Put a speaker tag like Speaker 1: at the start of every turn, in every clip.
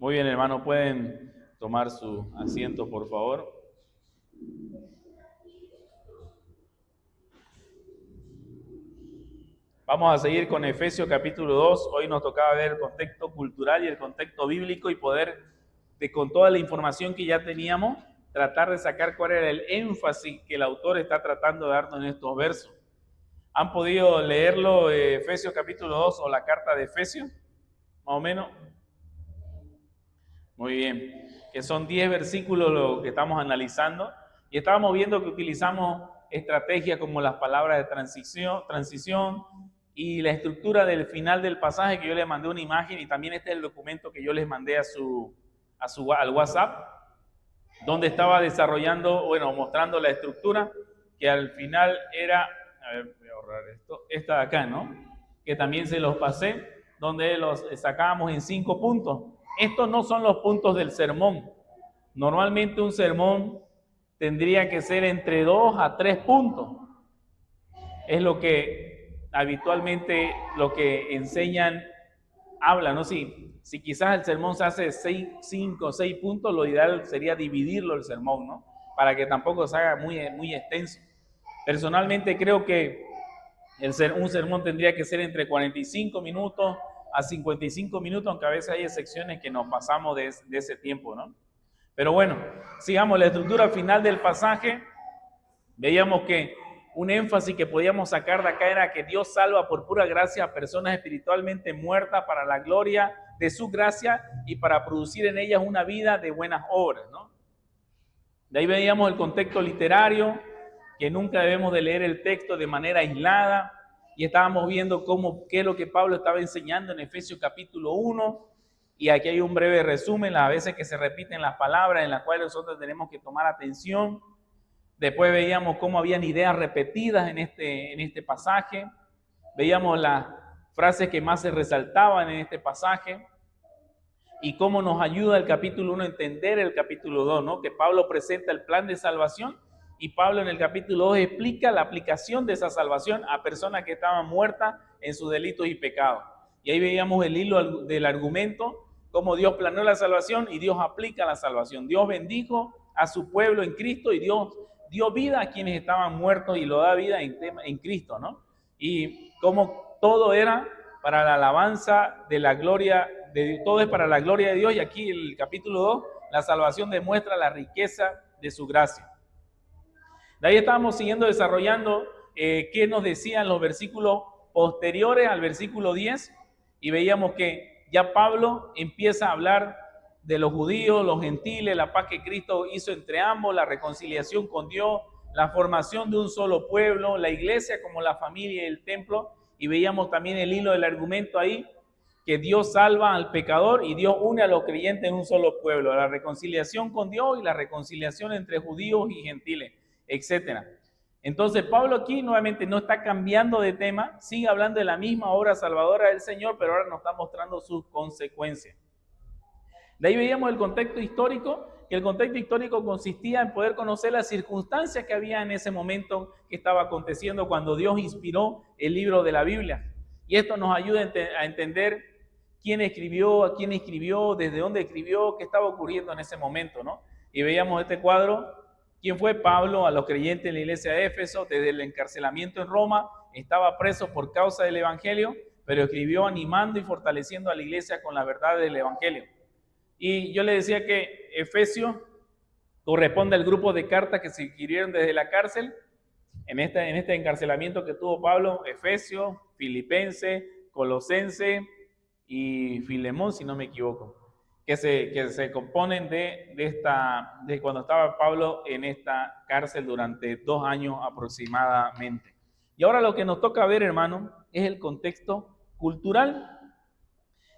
Speaker 1: Muy bien, hermano, pueden tomar su asiento, por favor. Vamos a seguir con Efesios capítulo 2. Hoy nos tocaba ver el contexto cultural y el contexto bíblico y poder, con toda la información que ya teníamos, tratar de sacar cuál era el énfasis que el autor está tratando de darnos en estos versos. ¿Han podido leerlo, Efesios capítulo 2 o la carta de Efesios? Más o menos. Muy bien, que son 10 versículos lo que estamos analizando y estábamos viendo que utilizamos estrategias como las palabras de transición y la estructura del final del pasaje, que yo les mandé una imagen, y también este es el documento que yo les mandé al WhatsApp, donde estaba desarrollando, mostrando la estructura, que al final era, a ver, voy a ahorrar esto, esta de acá, ¿no? Que también se los pasé, donde los sacábamos en 5 puntos. Estos no son los puntos del sermón. Normalmente un sermón tendría que ser entre 2 a 3 puntos. Es lo que habitualmente lo que enseñan, hablan, ¿no? Si quizás el sermón se hace 5 o 6 puntos, lo ideal sería dividirlo el sermón, ¿no? Para que tampoco se haga muy extenso. Personalmente creo que un sermón tendría que ser entre 45 minutos a 55 minutos, aunque a veces hay excepciones que nos pasamos de ese tiempo, ¿no? Pero bueno, sigamos la estructura final del pasaje. Veíamos que un énfasis que podíamos sacar de acá era que Dios salva por pura gracia a personas espiritualmente muertas para la gloria de su gracia y para producir en ellas una vida de buenas obras, ¿no? De ahí veíamos el contexto literario, que nunca debemos de leer el texto de manera aislada, y estábamos viendo qué es lo que Pablo estaba enseñando en Efesios capítulo 1, y aquí hay un breve resumen, las veces que se repiten las palabras en las cuales nosotros tenemos que tomar atención. Después veíamos cómo habían ideas repetidas en este pasaje, veíamos las frases que más se resaltaban en este pasaje, y cómo nos ayuda el capítulo 1 a entender el capítulo 2, ¿no? Que Pablo presenta el plan de salvación, y Pablo en el capítulo 2 explica la aplicación de esa salvación a personas que estaban muertas en sus delitos y pecados. Y ahí veíamos el hilo del argumento, cómo Dios planeó la salvación y Dios aplica la salvación. Dios bendijo a su pueblo en Cristo y Dios dio vida a quienes estaban muertos y lo da vida en Cristo, ¿no? Y cómo todo era para la alabanza de la gloria de todo, es para la gloria de Dios. Y aquí el capítulo 2, la salvación demuestra la riqueza de su gracia. De ahí estábamos siguiendo desarrollando qué nos decían los versículos posteriores al versículo 10, y veíamos que ya Pablo empieza a hablar de los judíos, los gentiles, la paz que Cristo hizo entre ambos, la reconciliación con Dios, la formación de un solo pueblo, la iglesia como la familia y el templo, y veíamos también el hilo del argumento ahí, que Dios salva al pecador y Dios une a los creyentes en un solo pueblo, la reconciliación con Dios y la reconciliación entre judíos y gentiles, etcétera. Entonces Pablo aquí nuevamente no está cambiando de tema, sigue hablando de la misma obra salvadora del Señor, pero ahora nos está mostrando sus consecuencias. De ahí veíamos el contexto histórico, que el contexto histórico consistía en poder conocer las circunstancias que había en ese momento que estaba aconteciendo cuando Dios inspiró el libro de la Biblia. Y esto nos ayuda a entender quién escribió, a quién escribió, desde dónde escribió, qué estaba ocurriendo en ese momento, ¿no? Y veíamos este cuadro, quién fue Pablo a los creyentes en la iglesia de Éfeso, desde el encarcelamiento en Roma, estaba preso por causa del evangelio, pero escribió animando y fortaleciendo a la iglesia con la verdad del evangelio. Y yo le decía que Efesios corresponde al grupo de cartas que se escribieron desde la cárcel, en este encarcelamiento que tuvo Pablo, Efesios, Filipenses, Colosenses y Filemón, si no me equivoco, que se componen de cuando estaba Pablo en esta cárcel durante 2 años aproximadamente. Y ahora lo que nos toca ver, hermano, es el contexto cultural.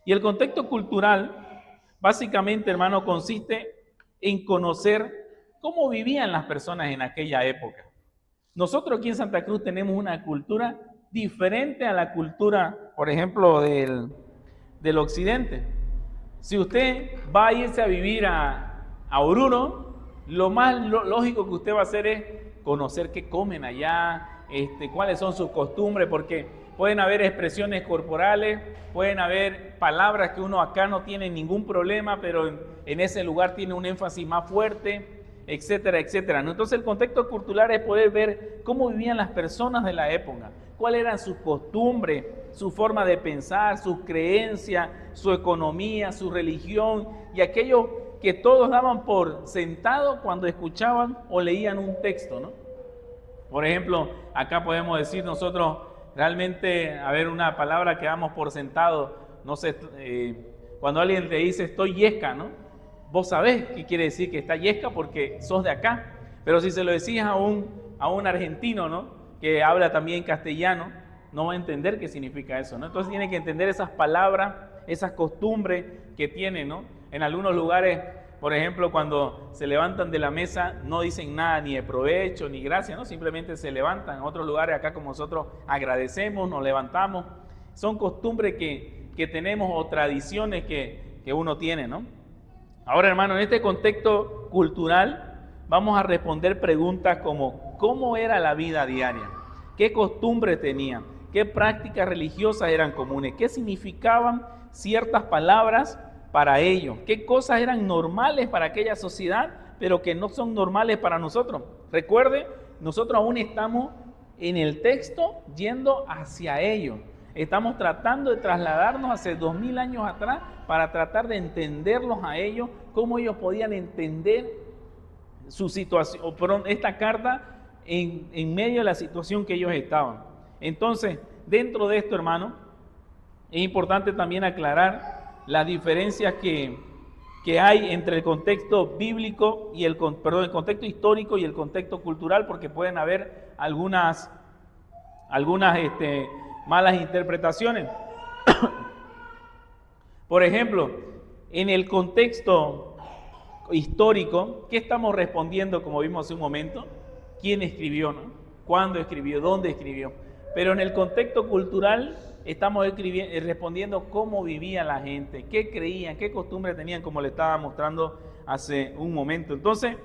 Speaker 1: Y el contexto cultural, básicamente, hermano, consiste en conocer cómo vivían las personas en aquella época. Nosotros aquí en Santa Cruz tenemos una cultura diferente a la cultura, por ejemplo, del occidente. Si usted va a irse a vivir a Oruro, lo más lógico que usted va a hacer es conocer qué comen allá, cuáles son sus costumbres, porque pueden haber expresiones corporales, pueden haber palabras que uno acá no tiene ningún problema, pero en ese lugar tiene un énfasis más fuerte, etcétera, etcétera, ¿no? Entonces el contexto cultural es poder ver cómo vivían las personas de la época, cuáles eran sus costumbres, su forma de pensar, sus creencias, su economía, su religión y aquello que todos daban por sentado cuando escuchaban o leían un texto, ¿no? Por ejemplo, acá podemos decir nosotros realmente, a ver, una palabra que damos por sentado, no sé, cuando alguien te dice estoy yesca, ¿no? Vos sabés qué quiere decir que está yesca porque sos de acá, pero si se lo decís a un argentino, ¿no? Que habla también castellano, no va a entender qué significa eso, ¿no? Entonces tiene que entender esas palabras, esas costumbres que tiene, ¿no? En algunos lugares, por ejemplo, cuando se levantan de la mesa, no dicen nada ni de provecho ni gracias, ¿no? Simplemente se levantan. En otros lugares, acá como nosotros agradecemos, nos levantamos. Son costumbres que tenemos o tradiciones que uno tiene, ¿no? Ahora, hermano, en este contexto cultural, vamos a responder preguntas como ¿cómo era la vida diaria? ¿Qué costumbres tenían? ¿Qué prácticas religiosas eran comunes? ¿Qué significaban ciertas palabras para ellos? ¿Qué cosas eran normales para aquella sociedad, pero que no son normales para nosotros? Recuerde, nosotros aún estamos en el texto yendo hacia ellos. Estamos tratando de trasladarnos hace 2000 años atrás para tratar de entenderlos a ellos, cómo ellos podían entender su situación, o perdón, esta carta en medio de la situación que ellos estaban. Entonces, dentro de esto, hermano, es importante también aclarar las diferencias que hay entre el contexto bíblico y el contexto histórico y el contexto cultural, porque pueden haber algunas malas interpretaciones. Por ejemplo, en el contexto histórico, ¿qué estamos respondiendo como vimos hace un momento? ¿Quién escribió, no? ¿Cuándo escribió? ¿Dónde escribió? Pero en el contexto cultural estamos respondiendo cómo vivía la gente, qué creían, qué costumbres tenían, como le estaba mostrando hace un momento. Entonces,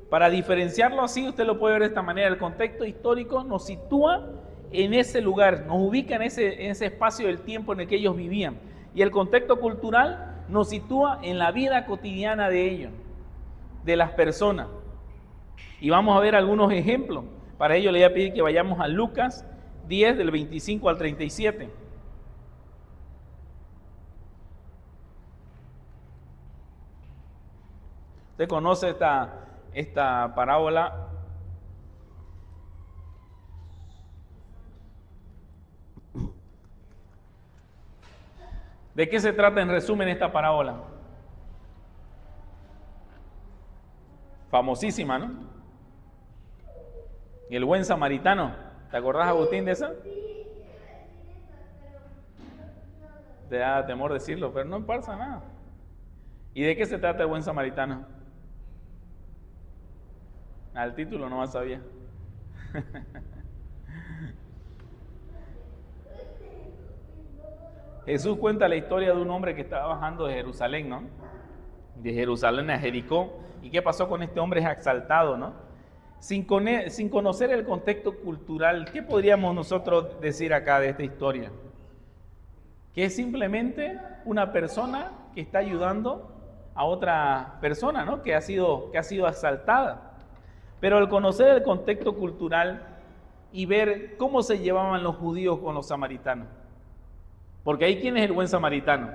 Speaker 1: para diferenciarlo así, usted lo puede ver de esta manera. El contexto histórico nos sitúa en ese lugar, nos ubica en ese espacio del tiempo en el que ellos vivían. Y el contexto cultural nos sitúa en la vida cotidiana de ellos, de las personas. Y vamos a ver algunos ejemplos. Para ello le voy a pedir que vayamos a Lucas 10, del 25 al 37. Usted conoce esta parábola. ¿De qué se trata en resumen esta parábola? Famosísima, ¿no? Y el buen samaritano. ¿Te acordás, Agustín, de esa? Te da temor decirlo, pero no pasa nada. ¿Y de qué se trata el buen samaritano? Al título no más sabía. Jesús cuenta la historia de un hombre que estaba bajando de Jerusalén, ¿no? De Jerusalén a Jericó. ¿Y qué pasó con este hombre exaltado, no? Sin conocer el contexto cultural, ¿qué podríamos nosotros decir acá de esta historia? Que es simplemente una persona que está ayudando a otra persona, ¿no? Que ha sido asaltada. Pero al conocer el contexto cultural y ver cómo se llevaban los judíos con los samaritanos, porque ahí, ¿quién es el buen samaritano?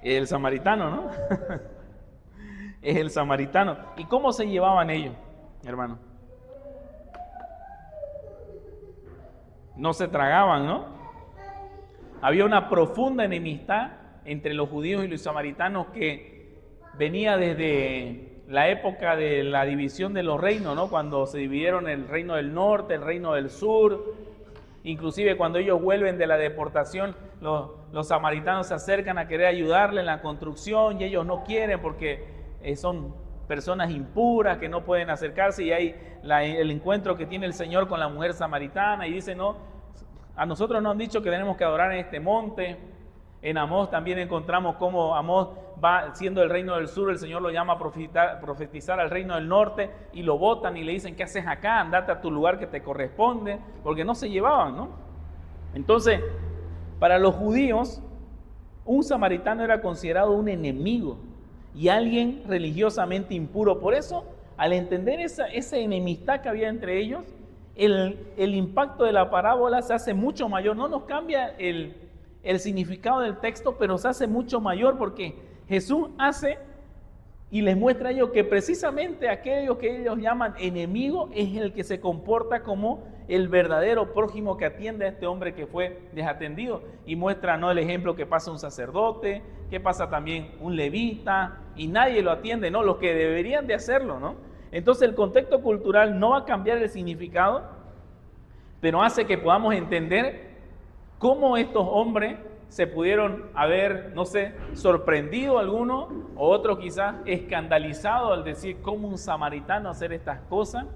Speaker 1: El samaritano, ¿no? Es el samaritano. ¿Y cómo se llevaban ellos, hermano? No se tragaban, ¿no? Había una profunda enemistad entre los judíos y los samaritanos que venía desde la época de la división de los reinos, ¿no? Cuando se dividieron el reino del norte, el reino del sur. Inclusive cuando ellos vuelven de la deportación, los samaritanos se acercan a querer ayudarle en la construcción y ellos no quieren porque son personas impuras que no pueden acercarse, y hay el encuentro que tiene el Señor con la mujer samaritana y dice, no, a nosotros nos han dicho que tenemos que adorar en este monte, En Amós también encontramos cómo Amós va siendo el reino del sur, el Señor lo llama a profetizar al reino del norte y lo botan y le dicen, ¿qué haces acá? Andate a tu lugar que te corresponde, porque no se llevaban, ¿no? Entonces, para los judíos, un samaritano era considerado un enemigo y alguien religiosamente impuro. Por eso, al entender esa enemistad que había entre ellos, el impacto de la parábola se hace mucho mayor. No nos cambia el significado del texto, pero se hace mucho mayor porque Jesús hace y les muestra a ellos que precisamente aquello que ellos llaman enemigo es el que se comporta como el verdadero prójimo que atiende a este hombre que fue desatendido. Y muestra, ¿no?, el ejemplo que pasa un sacerdote, que pasa también un levita y nadie lo atiende, ¿no?, los que deberían de hacerlo, ¿no? Entonces el contexto cultural no va a cambiar el significado, pero hace que podamos entender cómo estos hombres se pudieron haber, no sé, sorprendido algunos, o otros quizás escandalizado al decir cómo un samaritano hacer estas cosas,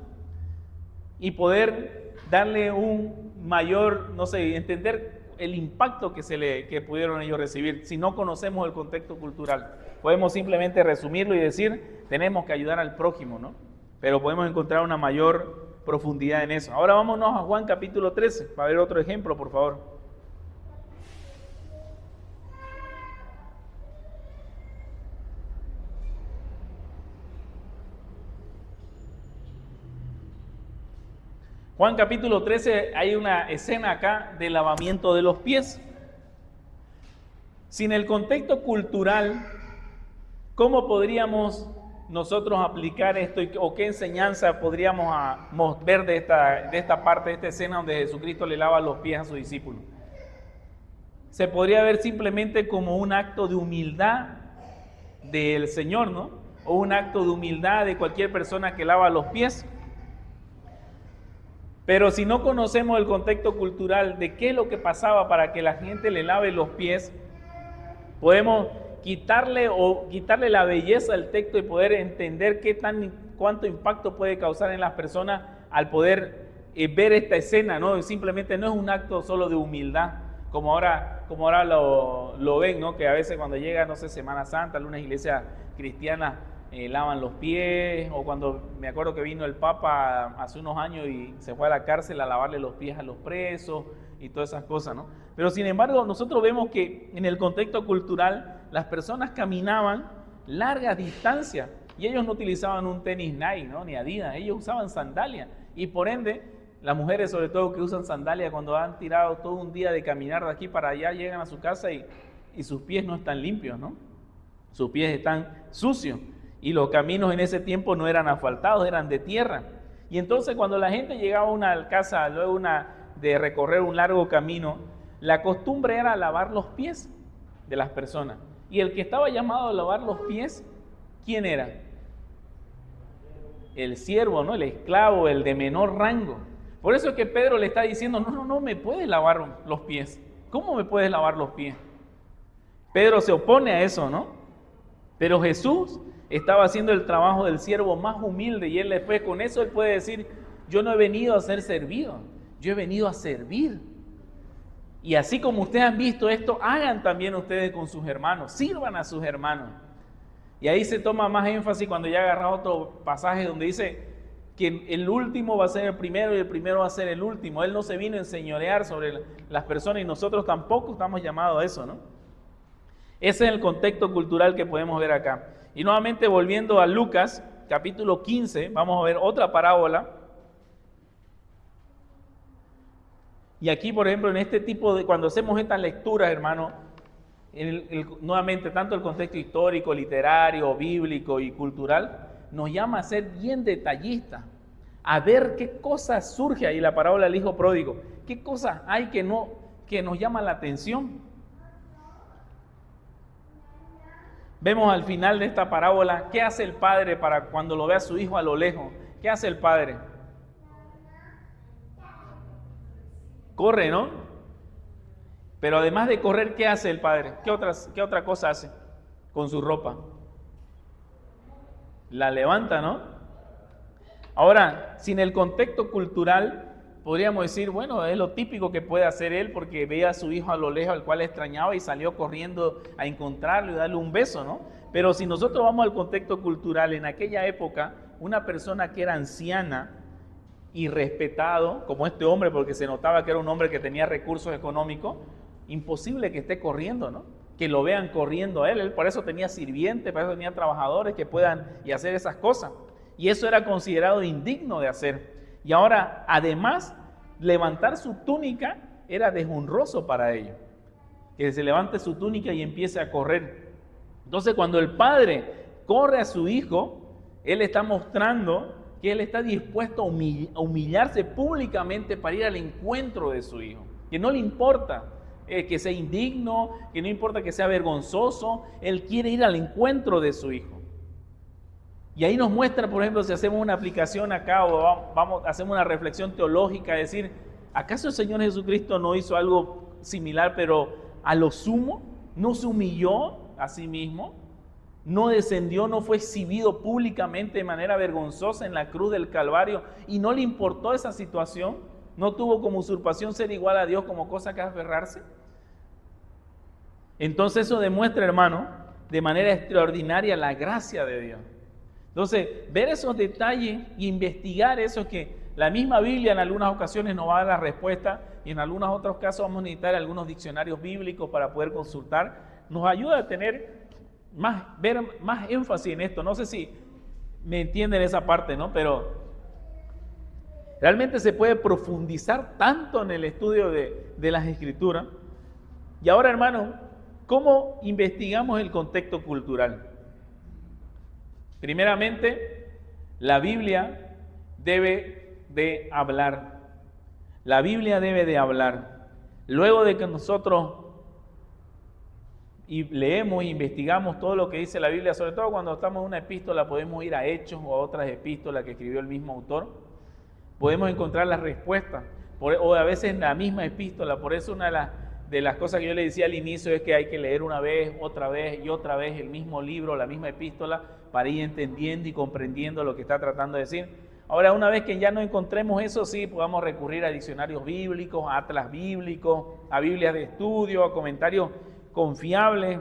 Speaker 1: y poder darle un mayor, no sé, entender el impacto que pudieron ellos recibir. Si no conocemos el contexto cultural, podemos simplemente resumirlo y decir, tenemos que ayudar al prójimo, ¿no? Pero podemos encontrar una mayor profundidad en eso. Ahora vámonos a Juan capítulo 13, para ver otro ejemplo, por favor. Juan capítulo 13, hay una escena acá de lavamiento de los pies. Sin el contexto cultural, ¿cómo podríamos nosotros aplicar esto o qué enseñanza podríamos ver de esta parte, de esta escena donde Jesucristo le lava los pies a sus discípulos? Se podría ver simplemente como un acto de humildad del Señor, ¿no? O un acto de humildad de cualquier persona que lava los pies. Pero si no conocemos el contexto cultural de qué es lo que pasaba para que la gente le lave los pies, podemos quitarle la belleza del texto y poder entender cuánto impacto puede causar en las personas al poder ver esta escena, ¿no? Simplemente no es un acto solo de humildad, como ahora lo ven, ¿no? Que a veces cuando llega, no sé, Semana Santa, algunas iglesias cristianas lavan los pies, o cuando me acuerdo que vino el Papa hace unos años y se fue a la cárcel a lavarle los pies a los presos y todas esas cosas, ¿no? Pero sin embargo, nosotros vemos que en el contexto cultural las personas caminaban largas distancias y ellos no utilizaban un tenis Nike, ¿no?, ni Adidas, ellos usaban sandalias y por ende las mujeres sobre todo que usan sandalias cuando han tirado todo un día de caminar de aquí para allá llegan a su casa y sus pies no están limpios, ¿no? Sus pies están sucios. Y los caminos en ese tiempo no eran asfaltados, eran de tierra. Y entonces cuando la gente llegaba a una casa, luego de recorrer un largo camino, la costumbre era lavar los pies de las personas. Y el que estaba llamado a lavar los pies, ¿quién era? El siervo, ¿no? El esclavo, el de menor rango. Por eso es que Pedro le está diciendo, no me puedes lavar los pies. ¿Cómo me puedes lavar los pies? Pedro se opone a eso, ¿no? Pero Jesús estaba haciendo el trabajo del siervo más humilde y él después con eso él puede decir, yo no he venido a ser servido, yo he venido a servir. Y así como ustedes han visto esto, hagan también ustedes con sus hermanos, sirvan a sus hermanos. Y ahí se toma más énfasis cuando ya agarra otro pasaje donde dice que el último va a ser el primero y el primero va a ser el último. Él no se vino a enseñorear sobre las personas y nosotros tampoco estamos llamados a eso, ¿no? Ese es el contexto cultural que podemos ver acá. Y nuevamente volviendo a Lucas, capítulo 15, vamos a ver otra parábola. Y aquí, por ejemplo, en este tipo de, cuando hacemos estas lecturas, hermano, nuevamente, tanto el contexto histórico, literario, bíblico y cultural, nos llama a ser bien detallistas, a ver qué cosas surge ahí, la parábola del hijo pródigo, qué cosas hay que nos llama la atención. Vemos al final de esta parábola, ¿qué hace el padre para cuando lo ve a su hijo a lo lejos? ¿Qué hace el padre? Corre, ¿no? Pero además de correr, ¿qué hace el padre? ¿Qué otra cosa hace con su ropa? La levanta, ¿no? Ahora, sin el contexto cultural, podríamos decir, bueno, es lo típico que puede hacer él porque veía a su hijo a lo lejos, al cual extrañaba y salió corriendo a encontrarlo y darle un beso, ¿no? Pero si nosotros vamos al contexto cultural, en aquella época, una persona que era anciana y respetado, como este hombre, porque se notaba que era un hombre que tenía recursos económicos, imposible que esté corriendo, ¿no? Que lo vean corriendo a él. Él por eso tenía sirvientes, por eso tenía trabajadores que puedan y hacer esas cosas. Y eso era considerado indigno de hacer. Y ahora, además, levantar su túnica era deshonroso para ellos. Que se levante su túnica y empiece a correr. Entonces, cuando el padre corre a su hijo, él está mostrando que él está dispuesto a humillarse públicamente para ir al encuentro de su hijo. Que no le importa que sea indigno, que no importa que sea vergonzoso, él quiere ir al encuentro de su hijo. Y ahí nos muestra, por ejemplo, si hacemos una aplicación acá o hacemos una reflexión teológica, decir, ¿acaso el Señor Jesucristo no hizo algo similar, pero a lo sumo? ¿No se humilló a sí mismo? ¿No descendió, no fue exhibido públicamente de manera vergonzosa en la cruz del Calvario y no le importó esa situación? ¿No tuvo como usurpación ser igual a Dios como cosa que aferrarse? Entonces eso demuestra, hermano, de manera extraordinaria la gracia de Dios. Entonces, ver esos detalles y investigar eso, que la misma Biblia en algunas ocasiones nos va a dar la respuesta y en algunos otros casos vamos a necesitar algunos diccionarios bíblicos para poder consultar, nos ayuda a tener ver más énfasis en esto. No sé si me entienden esa parte, ¿no? Pero realmente se puede profundizar tanto en el estudio de las Escrituras. Y ahora, hermano, ¿cómo investigamos el contexto cultural? Primeramente, la Biblia debe de hablar. La Biblia debe de hablar. Luego de que nosotros leemos e investigamos todo lo que dice la Biblia, sobre todo cuando estamos en una epístola, podemos ir a Hechos o a otras epístolas que escribió el mismo autor. Podemos encontrar las respuestas, o a veces en la misma epístola. Por eso una de las cosas que yo le decía al inicio es que hay que leer una vez, otra vez y otra vez el mismo libro, la misma epístola, para ir entendiendo y comprendiendo lo que está tratando de decir. Ahora, una vez que ya no encontremos eso, sí, podamos recurrir a diccionarios bíblicos, a atlas bíblicos, a Biblias de estudio, a comentarios confiables,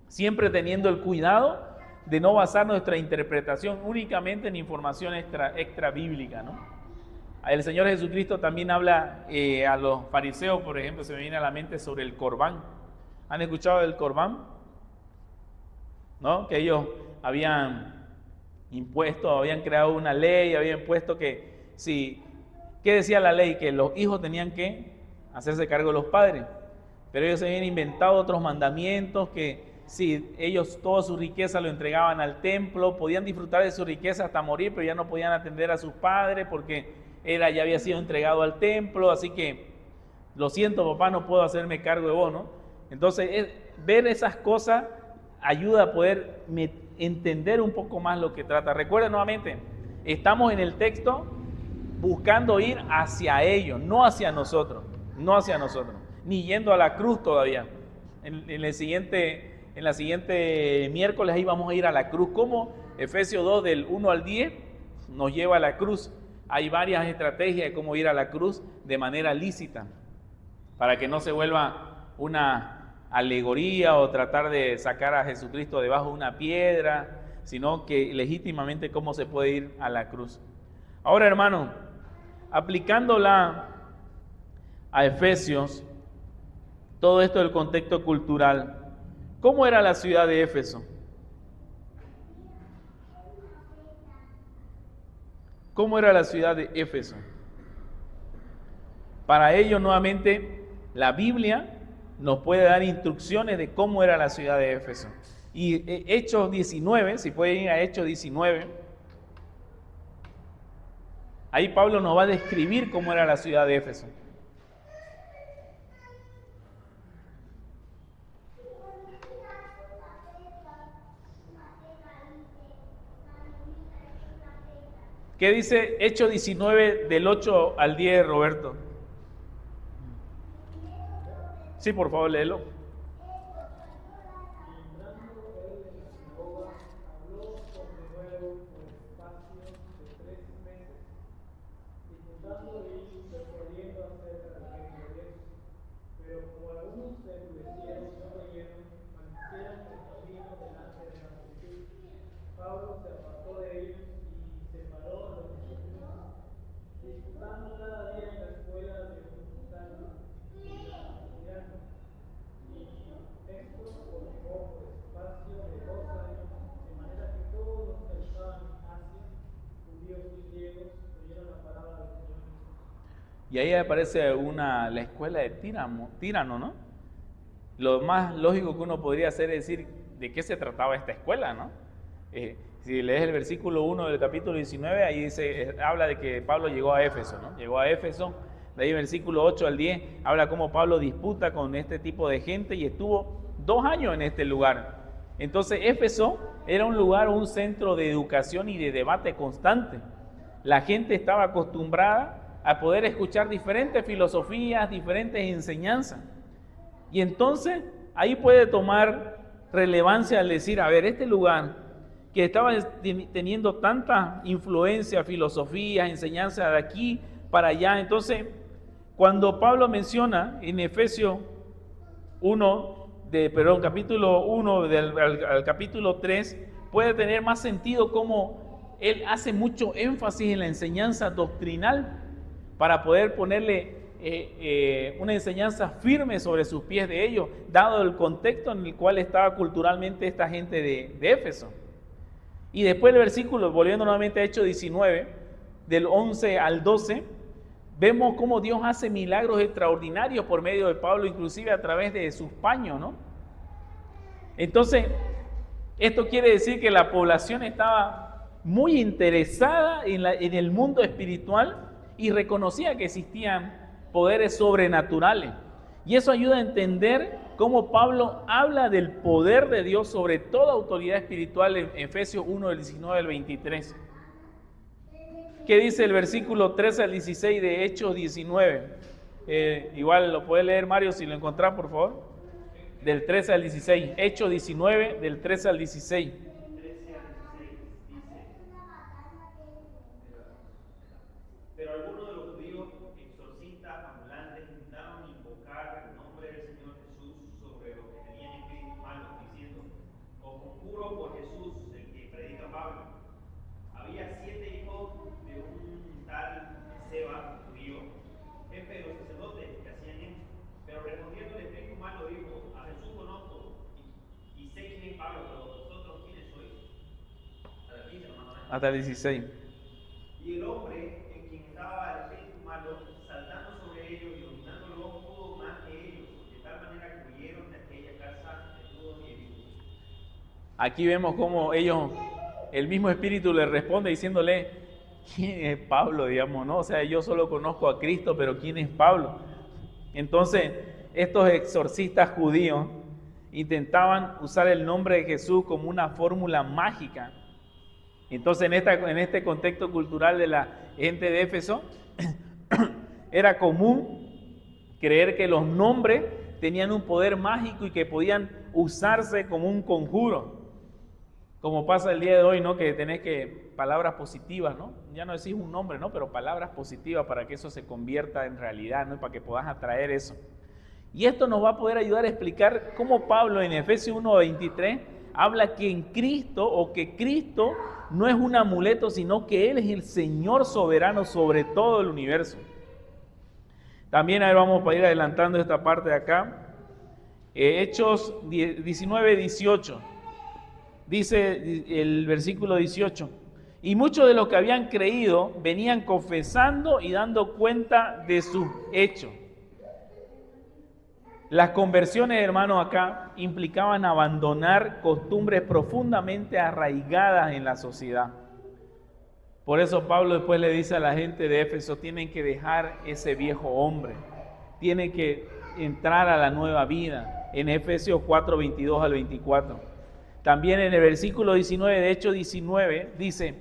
Speaker 1: siempre teniendo el cuidado de no basar nuestra interpretación únicamente en información extra bíblica, ¿no? El Señor Jesucristo también habla a los fariseos, por ejemplo, se me viene a la mente sobre el Corbán. ¿Han escuchado del Corbán? ¿No? Que ellos habían impuesto, habían creado una ley, habían puesto que si, ¿qué decía la ley? Que los hijos tenían que hacerse cargo de los padres. Pero ellos se habían inventado otros mandamientos que si ellos toda su riqueza lo entregaban al templo, podían disfrutar de su riqueza hasta morir, pero ya no podían atender a sus padres porque ya había sido entregado al templo, así que lo siento, papá, no puedo hacerme cargo de vos, ¿no? Entonces, ver esas cosas ayuda a poder entender un poco más lo que trata. Recuerden nuevamente, estamos en el texto buscando ir hacia ellos, no hacia nosotros, ni yendo a la cruz todavía. En la siguiente miércoles ahí vamos a ir a la cruz. ¿Cómo? Efesios 2 del 1 al 10 nos lleva a la cruz. Hay varias estrategias de cómo ir a la cruz de manera lícita, para que no se vuelva una alegoría o tratar de sacar a Jesucristo debajo de una piedra, sino que legítimamente cómo se puede ir a la cruz. Ahora, hermano, aplicándola a Efesios, todo esto del contexto cultural, ¿cómo era la ciudad de Éfeso? ¿Cómo era la ciudad de Éfeso? Para ello, nuevamente, la Biblia nos puede dar instrucciones de cómo era la ciudad de Éfeso. Y Hechos 19, si pueden ir a Hechos 19, ahí Pablo nos va a describir cómo era la ciudad de Éfeso. ¿Qué dice Hechos 19 del 8 al 10, Roberto? Sí, por favor, léelo.
Speaker 2: Pero como algunos se endurecieron y no creyeron, maldicieron el camino delante de la multitud. Pablo se apartó de ellos y separó a los discípulos, disputando cada día en la escuela de los gitanos y de los ancianos. Y esto prolongó por espacio de 2 años, de manera que todos los que estaban en Asia, judíos y griegos, oyeron la palabra del Señor Jesús.
Speaker 1: Y ahí aparece la escuela de Tírano, ¿no? Lo más lógico que uno podría hacer es decir de qué se trataba esta escuela, ¿no? Si lees el versículo 1 del capítulo 19, ahí dice, habla de que Pablo llegó a Éfeso, ¿no? Llegó a Éfeso, de ahí versículo 8 al 10, habla cómo Pablo disputa con este tipo de gente y estuvo 2 años en este lugar. Entonces Éfeso era un lugar, un centro de educación y de debate constante. La gente estaba acostumbrada a poder escuchar diferentes filosofías, diferentes enseñanzas. Y entonces ahí puede tomar relevancia al decir, a ver, este lugar que estaba teniendo tanta influencia, filosofía, enseñanza de aquí para allá. Entonces, cuando Pablo menciona en Efesios 1, capítulo 1 al capítulo 3, puede tener más sentido como él hace mucho énfasis en la enseñanza doctrinal para poder ponerle una enseñanza firme sobre sus pies de ellos, dado el contexto en el cual estaba culturalmente esta gente de Éfeso. Y después el versículo, volviendo nuevamente a Hechos 19, del 11 al 12, vemos cómo Dios hace milagros extraordinarios por medio de Pablo, inclusive a través de sus paños, ¿no? Entonces, esto quiere decir que la población estaba muy interesada en el mundo espiritual y reconocía que existían poderes sobrenaturales. Y eso ayuda a entender cómo Pablo habla del poder de Dios sobre toda autoridad espiritual en Efesios 1, del 19 al 23. ¿Qué dice el versículo 13 al 16 de Hechos 19? Igual lo puede leer Mario si lo encontrás, por favor. Del 13 al 16. Hechos 19, del 13 al 16.
Speaker 3: Pero algunos de los judíos exorcistas ambulantes intentaron invocar el nombre del Señor Jesús sobre los que tenían espíritus malos, diciendo: os conjuro por Jesús, el que predica Pablo. Había 7 hijos de un tal Seba, judío, jefe de los sacerdotes, que hacían esto. Pero respondiendo el espíritu malo dijo: a Jesús conozco y sé quién es Pablo, pero vosotros quiénes sois.
Speaker 1: Hasta el 16.
Speaker 3: Y el hombre en quien estaba el espíritu malo, saltando sobre ellos y dominándolo, pudo más que ellos, de tal manera que huyeron de aquella casa desnudos y heridos.
Speaker 1: Aquí vemos cómo ellos, el mismo espíritu le responde diciéndole, ¿quién es Pablo? Digamos, ¿no? O sea, yo solo conozco a Cristo, pero ¿quién es Pablo? Entonces, estos exorcistas judíos intentaban usar el nombre de Jesús como una fórmula mágica. Entonces, en este contexto cultural de la gente de Éfeso, era común creer que los nombres tenían un poder mágico y que podían usarse como un conjuro. Como pasa el día de hoy, ¿no? Que tenés palabras positivas, ¿no? Ya no decís un nombre, ¿no? Pero palabras positivas para que eso se convierta en realidad, ¿no? Para que puedas atraer eso. Y esto nos va a poder ayudar a explicar cómo Pablo en Efesios 1:23 habla que en Cristo, o que Cristo no es un amuleto, sino que Él es el Señor soberano sobre todo el universo. También ahí vamos a ir adelantando esta parte de acá. Hechos 19:18. Dice el versículo 18. Y muchos de los que habían creído venían confesando y dando cuenta de sus hechos. Las conversiones, hermanos, acá implicaban abandonar costumbres profundamente arraigadas en la sociedad. Por eso Pablo después le dice a la gente de Éfeso, tienen que dejar ese viejo hombre, tienen que entrar a la nueva vida, en Efesios 4:22 al 24. También en el versículo 19 de Hechos 19 dice,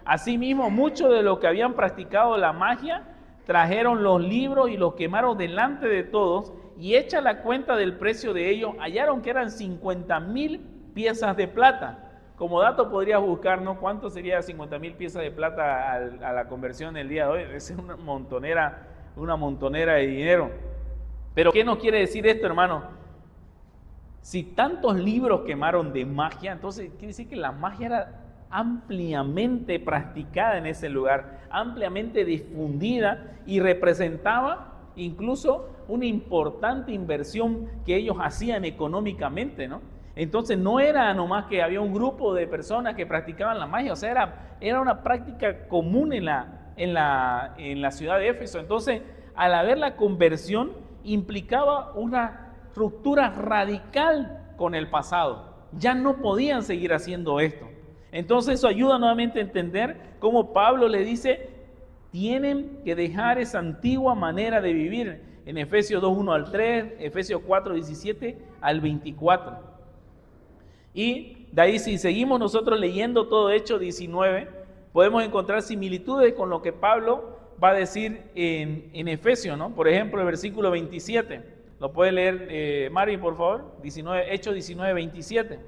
Speaker 1: asimismo muchos de los que habían practicado la magia trajeron los libros y los quemaron delante de todos, y hecha la cuenta del precio de ellos, hallaron que eran 50,000 piezas de plata. Como dato podrías buscar, ¿no? ¿Cuánto sería 50,000 piezas de plata a la conversión del día de hoy? Es una montonera de dinero. Pero ¿qué nos quiere decir esto, hermano? Si tantos libros quemaron de magia, entonces quiere decir que la magia era ampliamente practicada en ese lugar, ampliamente difundida y representaba incluso una importante inversión que ellos hacían económicamente, ¿no? Entonces no era nomás que había un grupo de personas que practicaban la magia, o sea, era una práctica común en la ciudad de Éfeso. Entonces, al haber la conversión, implicaba una ruptura radical con el pasado. Ya no podían seguir haciendo esto. Entonces eso ayuda nuevamente a entender cómo Pablo le dice, tienen que dejar esa antigua manera de vivir. En Efesios 2:1 al 3, Efesios 4:17 al 24. Y de ahí, si seguimos nosotros leyendo todo Hechos 19, podemos encontrar similitudes con lo que Pablo va a decir en Efesios, ¿no? Por ejemplo, el versículo 27. ¿Lo puede leer, Mari, por favor? Hechos 19:27.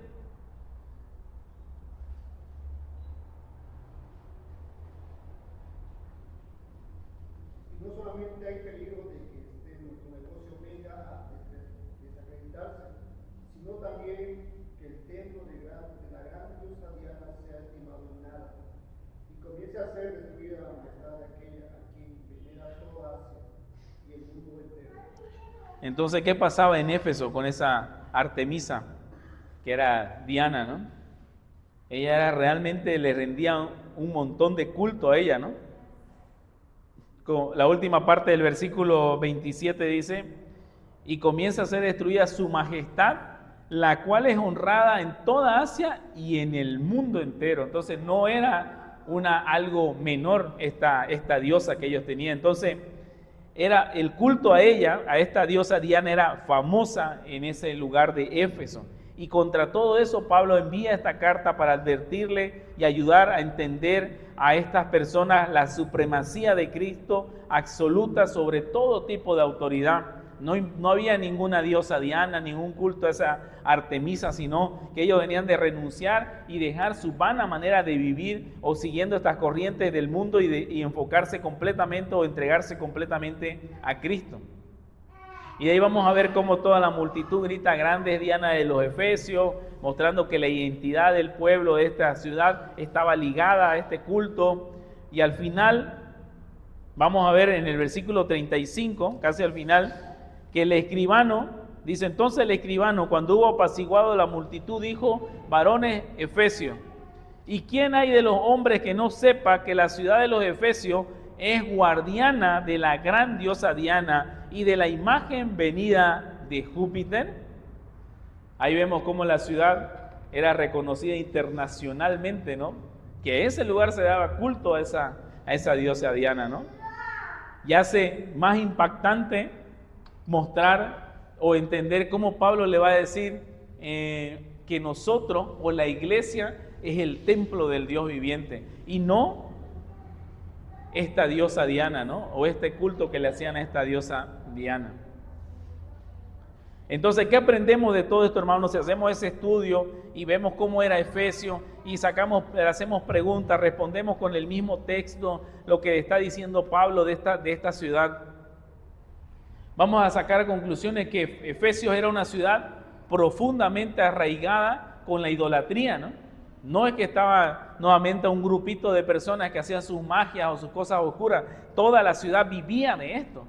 Speaker 4: No solamente hay peligro de que nuestro negocio venga a desacreditarse, sino también que el templo de la gran diosa Diana sea estimado en nada y comience a ser destruida la majestad de aquella a quien venera toda Asia y el mundo entero.
Speaker 1: Entonces, ¿qué pasaba en Éfeso con esa Artemisa, que era Diana, ¿no? Ella realmente le rendía un montón de culto a ella, ¿no? La última parte del versículo 27 dice, y comienza a ser destruida su majestad, la cual es honrada en toda Asia y en el mundo entero. Entonces no era algo menor esta diosa que ellos tenían. Entonces era el culto a ella, a esta diosa Diana, era famosa en ese lugar de Éfeso. Y contra todo eso Pablo envía esta carta para advertirle y ayudar a entender a estas personas la supremacía de Cristo absoluta sobre todo tipo de autoridad. No había ninguna diosa Diana, ningún culto a esa Artemisa, sino que ellos venían de renunciar y dejar su vana manera de vivir o siguiendo estas corrientes del mundo y enfocarse completamente o entregarse completamente a Cristo. Y de ahí vamos a ver cómo toda la multitud grita, grande es Diana de los Efesios, mostrando que la identidad del pueblo de esta ciudad estaba ligada a este culto. Y al final, vamos a ver en el versículo 35, casi al final, que el escribano, dice entonces el escribano, cuando hubo apaciguado la multitud, dijo, varones efesios, ¿y quién hay de los hombres que no sepa que la ciudad de los Efesios es guardiana de la gran diosa Diana y de la imagen venida de Júpiter? Ahí vemos cómo la ciudad era reconocida internacionalmente, ¿no? Que ese lugar se daba culto a esa diosa Diana, ¿no? Y hace más impactante mostrar o entender cómo Pablo le va a decir que nosotros o la iglesia es el templo del Dios viviente y no esta diosa Diana, ¿no? O este culto que le hacían a esta diosa Diana. Entonces, ¿qué aprendemos de todo esto, hermanos? Si hacemos ese estudio y vemos cómo era Efesio y hacemos preguntas, respondemos con el mismo texto lo que está diciendo Pablo de esta ciudad, vamos a sacar conclusiones que Efesios era una ciudad profundamente arraigada con la idolatría, ¿no? No es que estaba nuevamente un grupito de personas que hacían sus magias o sus cosas oscuras. Toda la ciudad vivía de esto.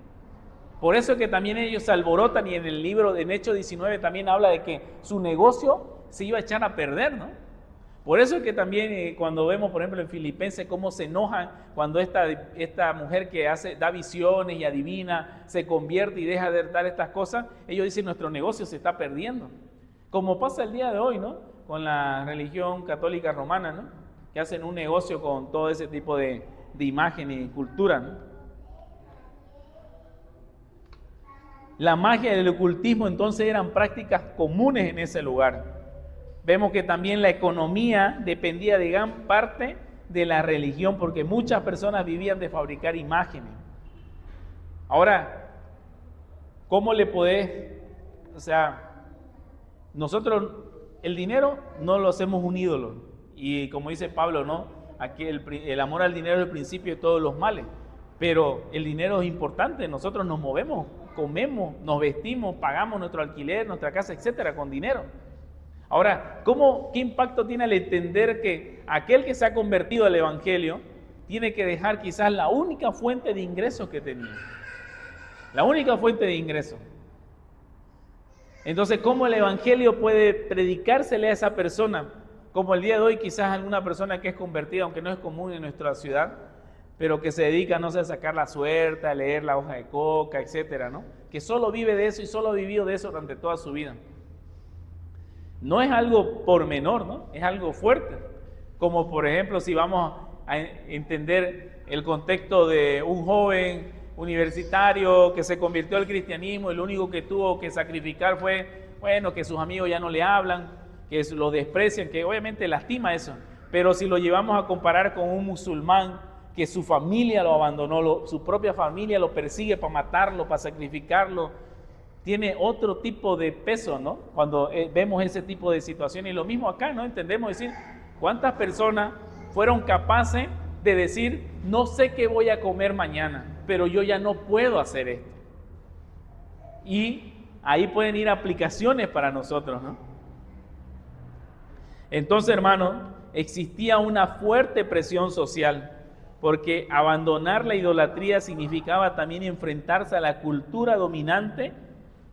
Speaker 1: Por eso es que también ellos se alborotan y en el libro de Hechos 19 también habla de que su negocio se iba a echar a perder, ¿no? Por eso es que también cuando vemos, por ejemplo, en Filipenses cómo se enojan cuando esta mujer que da visiones y adivina, se convierte y deja de dar estas cosas, ellos dicen nuestro negocio se está perdiendo. Como pasa el día de hoy, ¿no? Con la religión católica romana, ¿no? Que hacen un negocio con todo ese tipo de imagen y cultura, ¿no? La magia y el ocultismo entonces eran prácticas comunes en ese lugar. Vemos que también la economía dependía de gran parte de la religión, porque muchas personas vivían de fabricar imágenes. Ahora, ¿cómo le podés? O sea, nosotros el dinero no lo hacemos un ídolo. Y como dice Pablo, ¿no? Aquí el amor al dinero es el principio de todos los males. pero el dinero es importante. Nosotros nos movemos, comemos, nos vestimos, pagamos nuestro alquiler, nuestra casa, etcétera, con dinero. Ahora, ¿qué impacto tiene al entender que aquel que se ha convertido al Evangelio tiene que dejar quizás la única fuente de ingresos que tenía? La única fuente de ingresos. Entonces, ¿cómo el Evangelio puede predicársele a esa persona? Como el día de hoy quizás alguna persona que es convertida, aunque no es común en nuestra ciudad, pero que se dedica, no sé, a sacar la suerte, a leer la hoja de coca, etcétera, ¿no? Que solo vive de eso y solo ha vivido de eso durante toda su vida. No es algo por menor, ¿no? Es algo fuerte. Como por ejemplo, si vamos a entender el contexto de un joven universitario que se convirtió al cristianismo y lo único que tuvo que sacrificar fue, bueno, que sus amigos ya no le hablan, que lo desprecian, que obviamente lastima eso. Pero si lo llevamos a comparar con un musulmán que su familia lo abandonó, su propia familia lo persigue para matarlo, para sacrificarlo, tiene otro tipo de peso, ¿no? Cuando vemos ese tipo de situaciones. Y lo mismo acá, ¿no? Entendemos decir, ¿cuántas personas fueron capaces de decir, no sé qué voy a comer mañana, pero yo ya no puedo hacer esto? Y ahí pueden ir aplicaciones para nosotros, ¿no? Entonces, hermano, existía una fuerte presión social, porque abandonar la idolatría significaba también enfrentarse a la cultura dominante,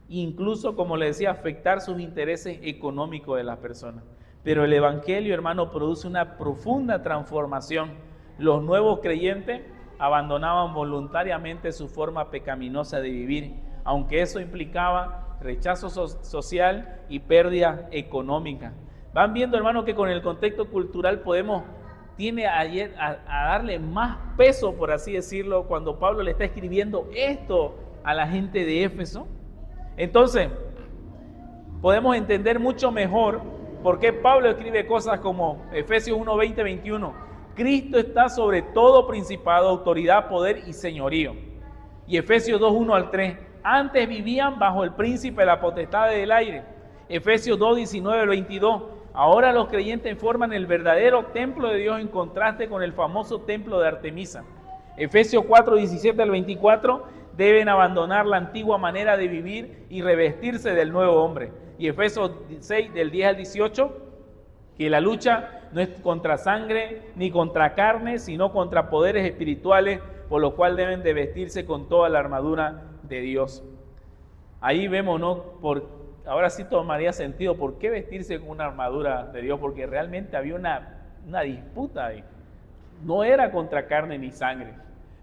Speaker 1: incluso, como le decía, afectar sus intereses económicos de las personas. Pero el Evangelio, hermano, produce una profunda transformación. Los nuevos creyentes abandonaban voluntariamente su forma pecaminosa de vivir, aunque eso implicaba rechazo social y pérdida económica. Van viendo, hermano, que con el contexto cultural tiene a darle más peso, por así decirlo, cuando Pablo le está escribiendo esto a la gente de Éfeso. Entonces, podemos entender mucho mejor por qué Pablo escribe cosas como Efesios 1, 20, 21. Cristo está sobre todo principado, autoridad, poder y señorío. Y Efesios 2, 1 al 3. Antes vivían bajo el príncipe de la potestad del aire. Efesios 2, 19 al 22. Ahora los creyentes forman el verdadero templo de Dios en contraste con el famoso templo de Artemisa. Efesios 4, 17 al 24. Deben abandonar la antigua manera de vivir y revestirse del nuevo hombre. Y Efesios 6, del 10 al 18, que la lucha no es contra sangre ni contra carne, sino contra poderes espirituales, por lo cual deben de vestirse con toda la armadura de Dios. Ahí vemos, ¿no? Ahora sí tomaría sentido por qué vestirse con una armadura de Dios, porque realmente había una disputa ahí. No era contra carne ni sangre,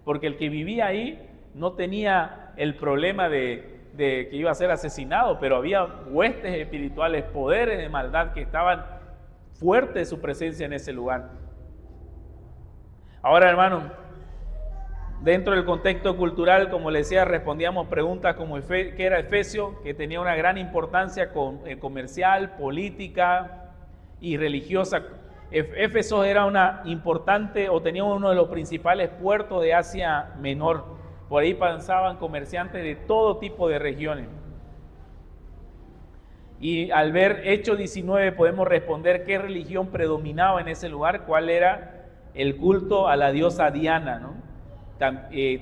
Speaker 1: porque el que vivía ahí no tenía el problema de que iba a ser asesinado, pero había huestes espirituales, poderes de maldad que estaban fuertes su presencia en ese lugar. Ahora, hermano, dentro del contexto cultural, como les decía, respondíamos preguntas como qué era Efesio, que tenía una gran importancia comercial, política y religiosa. Éfeso era una importante, o tenía uno de los principales puertos de Asia Menor. Por ahí pasaban comerciantes de todo tipo de regiones. Y al ver Hechos 19 podemos responder qué religión predominaba en ese lugar, cuál era el culto a la diosa Diana, ¿no?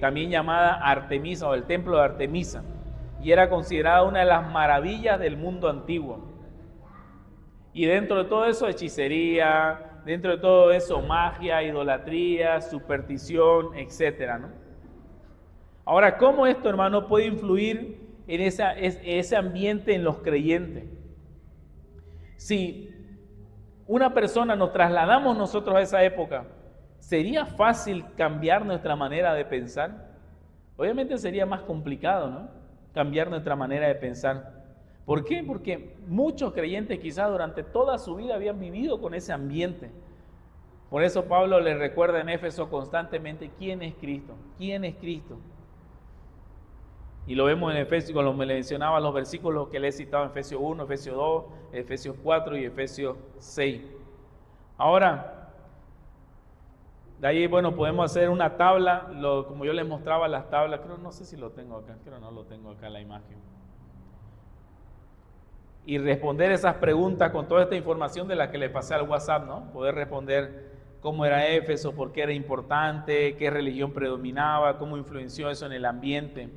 Speaker 1: También llamada Artemisa o el templo de Artemisa. Y era considerada una de las maravillas del mundo antiguo. Y dentro de todo eso, hechicería, dentro de todo eso, magia, idolatría, superstición, etcétera, ¿no? Ahora, ¿cómo esto, hermano, puede influir en ese ambiente en los creyentes? Si una persona nos trasladamos nosotros a esa época, ¿sería fácil cambiar nuestra manera de pensar? Obviamente sería más complicado, ¿no? Cambiar nuestra manera de pensar. ¿Por qué? Porque muchos creyentes quizás durante toda su vida habían vivido con ese ambiente. Por eso Pablo les recuerda en Éfeso constantemente quién es Cristo, quién es Cristo. Y lo vemos en Efesios, como le mencionaba los versículos que le he citado en Efesios 1, Efesios 2, Efesios 4 y Efesios 6. Ahora, de ahí, bueno, podemos hacer una tabla, como yo les mostraba las tablas, no sé si lo tengo acá, creo no lo tengo acá la imagen. Y responder esas preguntas con toda esta información de la que le pasé al WhatsApp, ¿no? Poder responder cómo era Éfeso, por qué era importante, qué religión predominaba, cómo influenció eso en el ambiente.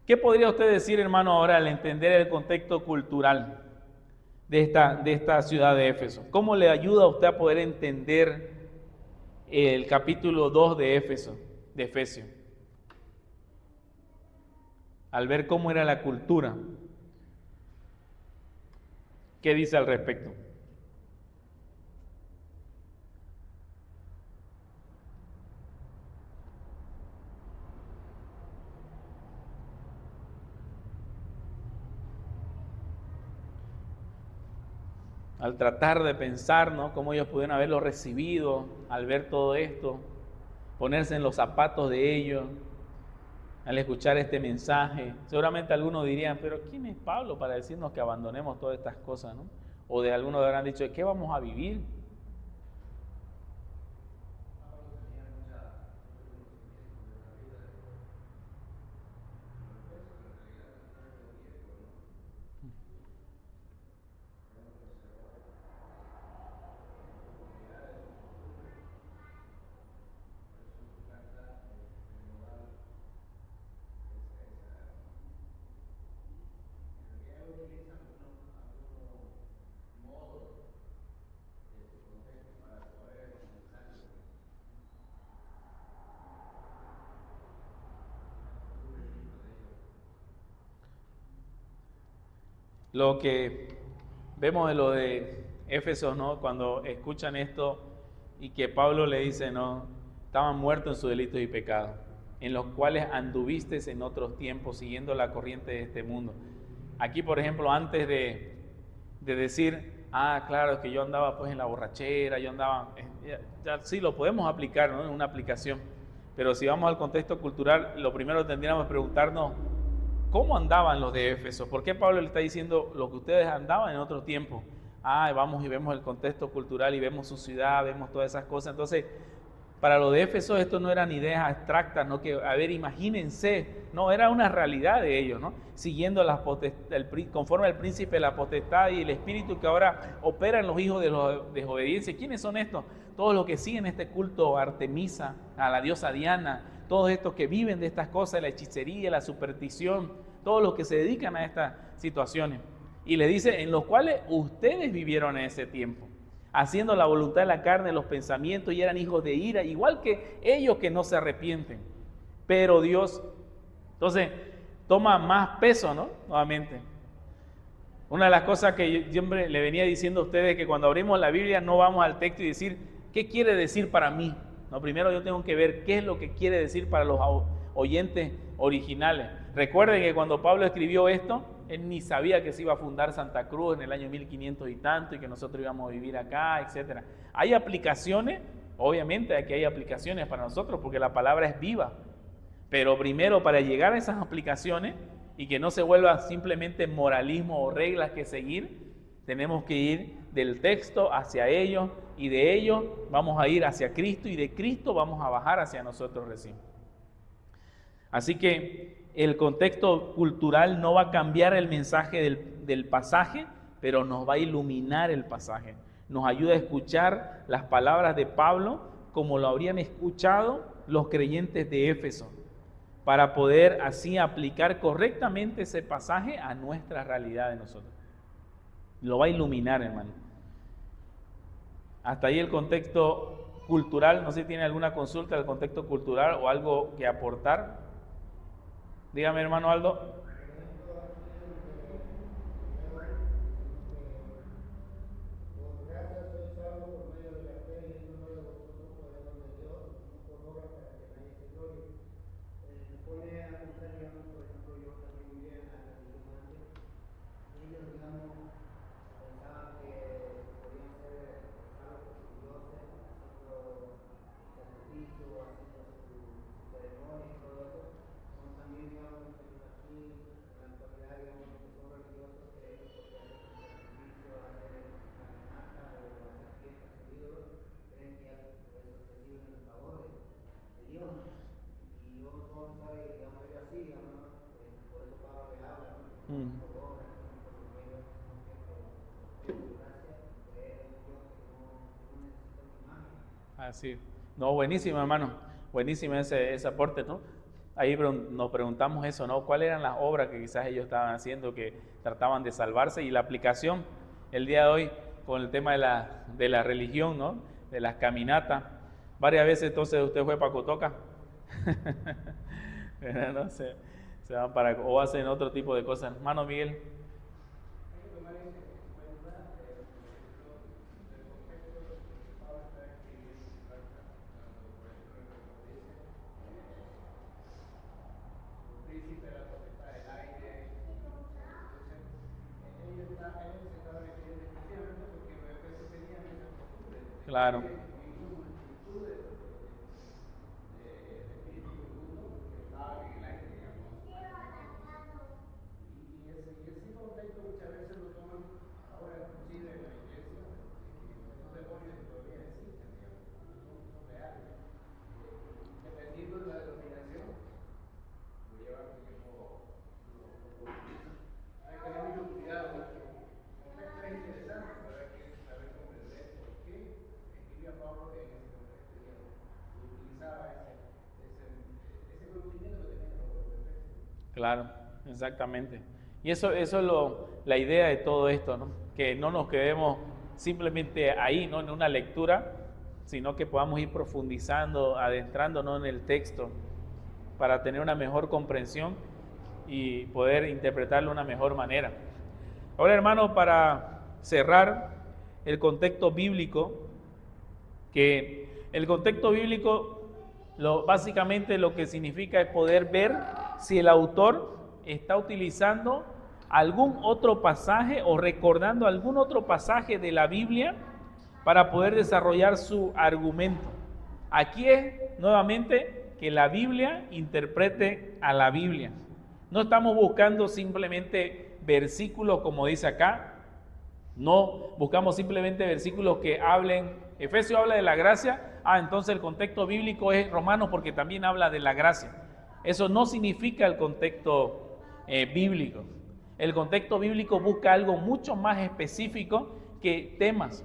Speaker 1: ¿Qué podría usted decir, hermano, ahora al entender el contexto cultural de esta ciudad de Éfeso? ¿Cómo le ayuda a usted a poder entender el capítulo 2 de Éfeso, de Efesios? Al ver cómo era la cultura. ¿Qué dice al respecto? Al tratar de pensar, ¿no?, cómo ellos pudieron haberlo recibido, al ver todo esto, ponerse en los zapatos de ellos, al escuchar este mensaje. Seguramente algunos dirían, pero ¿quién es Pablo para decirnos que abandonemos todas estas cosas, ¿no? O de algunos habrán dicho, ¿de qué vamos a vivir? Lo que vemos de lo de Éfeso, ¿no?, cuando escuchan esto y que Pablo le dice, no, estaban muertos en sus delitos y pecados, en los cuales anduviste en otros tiempos siguiendo la corriente de este mundo. Aquí, por ejemplo, antes de decir, claro, es que yo andaba pues en la borrachera, yo andaba, ya sí lo podemos aplicar, ¿no?, en una aplicación, pero si vamos al contexto cultural, lo primero que tendríamos que preguntarnos, ¿cómo andaban los de Éfeso? ¿Por qué Pablo le está diciendo lo que ustedes andaban en otro tiempo? Vamos y vemos el contexto cultural y vemos su ciudad, vemos todas esas cosas. Entonces, para los de Éfeso esto no eran ideas abstractas, ¿no? Que, a ver, imagínense, no, era una realidad de ellos, ¿no? Siguiendo conforme al príncipe la potestad y el espíritu que ahora opera en los hijos de los desobediencia. ¿Quiénes son estos? Todos los que siguen este culto a Artemisa, a la diosa Diana, todos estos que viven de estas cosas, la hechicería, la superstición, todos los que se dedican a estas situaciones. Y le dice, en los cuales ustedes vivieron en ese tiempo, haciendo la voluntad de la carne, los pensamientos, y eran hijos de ira, igual que ellos que no se arrepienten. Pero Dios, entonces, toma más peso, ¿no? Nuevamente. Una de las cosas que yo siempre le venía diciendo a ustedes es que cuando abrimos la Biblia no vamos al texto y decir, ¿qué quiere decir para mí? No, primero yo tengo que ver qué es lo que quiere decir para los oyentes originales. Recuerden que cuando Pablo escribió esto, él ni sabía que se iba a fundar Santa Cruz en el año 1500 y tanto, y que nosotros íbamos a vivir acá, etc. Hay aplicaciones, obviamente aquí hay aplicaciones para nosotros, porque la palabra es viva. Pero primero, para llegar a esas aplicaciones, y que no se vuelva simplemente moralismo o reglas que seguir, tenemos que ir del texto hacia ellos, y de ellos vamos a ir hacia Cristo, y de Cristo vamos a bajar hacia nosotros recién. Así que el contexto cultural no va a cambiar el mensaje del pasaje, pero nos va a iluminar el pasaje. Nos ayuda a escuchar las palabras de Pablo como lo habrían escuchado los creyentes de Éfeso, para poder así aplicar correctamente ese pasaje a nuestra realidad de nosotros. Lo va a iluminar, hermano. Hasta ahí el contexto cultural. No sé si tiene alguna consulta del contexto cultural o algo que aportar. Dígame, hermano Aldo. Así. No, buenísimo, hermano. Buenísimo ese aporte, ¿no? Ahí nos preguntamos eso, ¿no? ¿Cuáles eran las obras que quizás ellos estaban haciendo que trataban de salvarse? Y la aplicación el día de hoy con el tema de la religión, ¿no? De las caminatas. Varias veces entonces usted fue para Cotoca. ¿No? Se van para, o hacen otro tipo de cosas. Hermano Miguel.
Speaker 2: Hay que tomar en cuenta el contexto que Pablo está escribiendo su carta, cuando por ejemplo dice príncipe de la potestad del aire. Entonces, él se estaba refiriendo especialmente porque los efesios tenían esa costumbre.
Speaker 1: Claro.
Speaker 2: Multitud de espíritus inmundos que estaban en el aire, digamos. Y ese contexto muchas veces lo toman ahora inclusive en la iglesia, esos demonios todavía existen, digamos, son reales. Dependiendo de la denominación, lo llevan como hay que tener mucho cuidado. Contexto es interesante saber comprender por qué escribía Pablo en ese contexto y utilizaba ese conocimiento que tenía los efesios.
Speaker 1: Claro, exactamente. Y eso es la idea de todo esto, ¿no? Que no nos quedemos simplemente ahí, ¿no? En una lectura, sino que podamos ir profundizando, adentrándonos en el texto para tener una mejor comprensión y poder interpretarlo de una mejor manera. Ahora, hermano, para cerrar el contexto bíblico, que el contexto bíblico básicamente lo que significa es poder ver si el autor está utilizando algún otro pasaje o recordando algún otro pasaje de la Biblia para poder desarrollar su argumento. Aquí es nuevamente que la Biblia interprete a la Biblia. No estamos buscando simplemente versículos como dice acá, no buscamos simplemente versículos que hablen. Efesios habla de la gracia, entonces el contexto bíblico es Romanos porque también habla de la gracia. Eso no significa el contexto bíblico. El contexto bíblico busca algo mucho más específico que temas.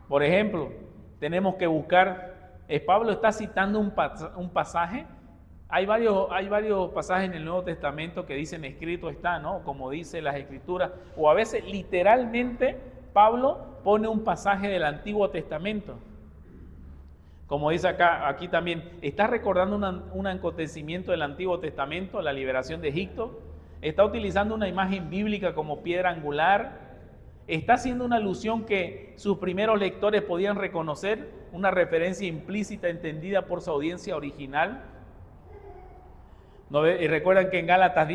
Speaker 1: Por ejemplo, tenemos que buscar, Pablo está citando un pasaje. Hay varios pasajes en el Nuevo Testamento que dicen escrito está, ¿no? Como dice las Escrituras. O a veces literalmente Pablo pone un pasaje del Antiguo Testamento. Como dice aquí también, está recordando un acontecimiento del Antiguo Testamento, la liberación de Egipto. Está utilizando una imagen bíblica como piedra angular. Está haciendo una alusión que sus primeros lectores podían reconocer, una referencia implícita entendida por su audiencia original. ¿No? Y recuerdan que en Gálatas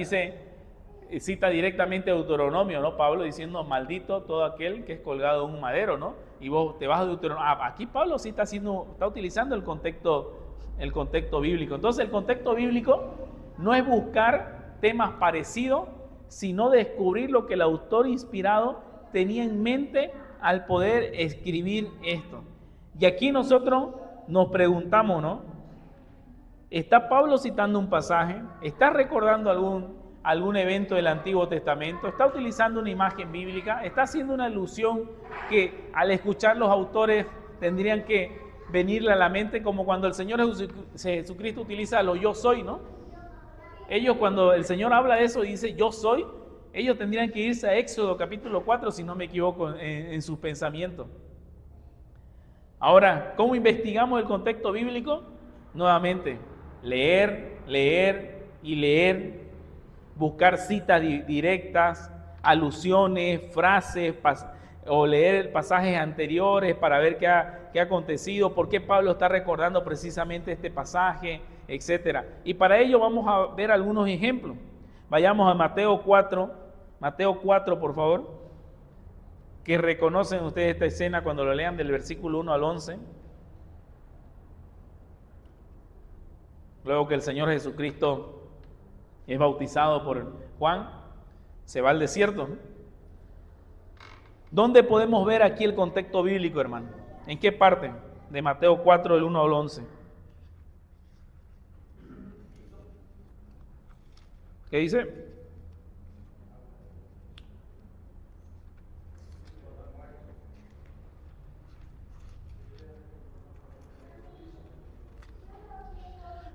Speaker 1: cita directamente Deuteronomio, ¿no? Pablo diciendo, maldito todo aquel que es colgado en un madero, ¿no? Y vos te vas a Deuteronomio. Aquí Pablo sí está utilizando el contexto bíblico. Entonces el contexto bíblico no es buscar temas parecidos, sino descubrir lo que el autor inspirado tenía en mente al poder escribir esto. Y aquí nosotros nos preguntamos, ¿no? ¿Está Pablo citando un pasaje? ¿Está recordando algún evento del Antiguo Testamento? ¿Está utilizando una imagen bíblica? ¿Está haciendo una alusión que al escuchar los autores tendrían que venirle a la mente, como cuando el Señor Jesucristo utiliza lo yo soy, ¿no? Ellos, cuando el Señor habla de eso y dice yo soy, ellos tendrían que irse a Éxodo capítulo 4, si no me equivoco, en sus pensamientos. Ahora, ¿cómo investigamos el contexto bíblico? Nuevamente, leer y leer, buscar citas directas, alusiones, frases, o leer pasajes anteriores para ver qué ha acontecido, por qué Pablo está recordando precisamente este pasaje, etc. Y para ello vamos a ver algunos ejemplos. Vayamos a Mateo 4, por favor, que reconocen ustedes esta escena cuando lo lean del versículo 1 al 11. Luego que el Señor Jesucristo es bautizado por Juan, se va al desierto. ¿Dónde podemos ver aquí el contexto bíblico, hermano? ¿En qué parte? De Mateo 4, del 1 al 11. ¿Qué dice?